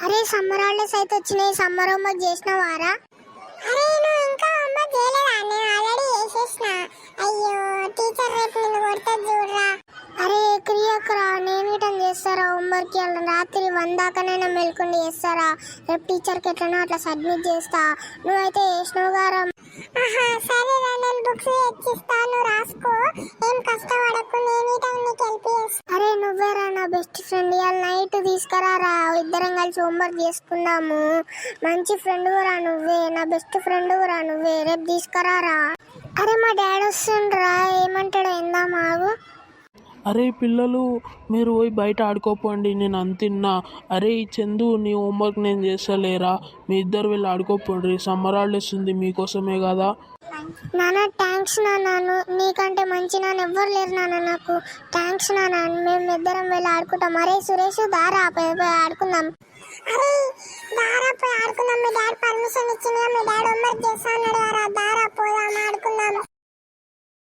అరే summer holidays అయితే వచ్చినాయి, సమ్మర్ హోంవర్క్ చేసినవారా? అరే నువ్వు ఇంకా హోంవర్క్ చేయలేదా? నేను ఆల్రెడీ చేసేసిన. అయ్యో టీచర్ రేపు నిన్ను కొడుతుంది చూడరా. అరే క్రియకరా, నేను రిటర్న్ చేస్తారా హోంవర్క్? రాత్రి 1 దాకానైనా మెల్కొని చేస్తారా? రేపు టీచర్కి ఎట్లనో అట్లా సబ్మిట్ చేస్తా. నువ్వైతే చేసినావు గారా. సరేరా, నేను బుక్స్ తెచ్చిస్తాను, రాసుకో. ఏం కష్టపడకు, నేను నీకు హెల్ప్ చేస్తాను. అరే నువ్వేరా నా బెస్ట్ ఫ్రెండ్, ఇవాళ నైట్ తీసుకురారా, ఇద్దరం కలిసి హోంవర్క్ చేసుకుందాము. మంచి ఫ్రెండ్ కూడా నువ్వే, నా బెస్ట్ ఫ్రెండ్ కూడా నువ్వే, రేపు తీసుకురారా. అరే మా డాడీ వస్తుండ్రా, ఏమంటాడో ఎందా మాగు. అరే పిల్లలు, మీరు పోయి బయట ఆడుకోపోండి, నేను అంతిన్నా. అరే ఈ చందు, నీ హోంవర్క్ నేను చేస్తలేరా, మీ ఇద్దరు వెళ్ళి ఆడుకోపోండి. సమ్మర్ హాలిడేస్ ఉంది మీకోసమే కదా. నాన్న థ్యాంక్స్ నాన్న, నీకంటే మంచి నాన్న ఎవ్వరు లేరు నాన్న నాకు. థ్యాంక్స్ నాన్న, మేము ఇద్దరం వెళ్ళి ఆడుకుంటాం. అరే సురేష్ దారా పోయి ఆడుకుందాం. అరే దారా పోయి ఆడుకుందాం. మీ డాడీ పర్మిషన్ ఇచ్చిందిగా, మీ డాడీ హోంవర్క్ చేస్తా అన్నాడు కదా, దారా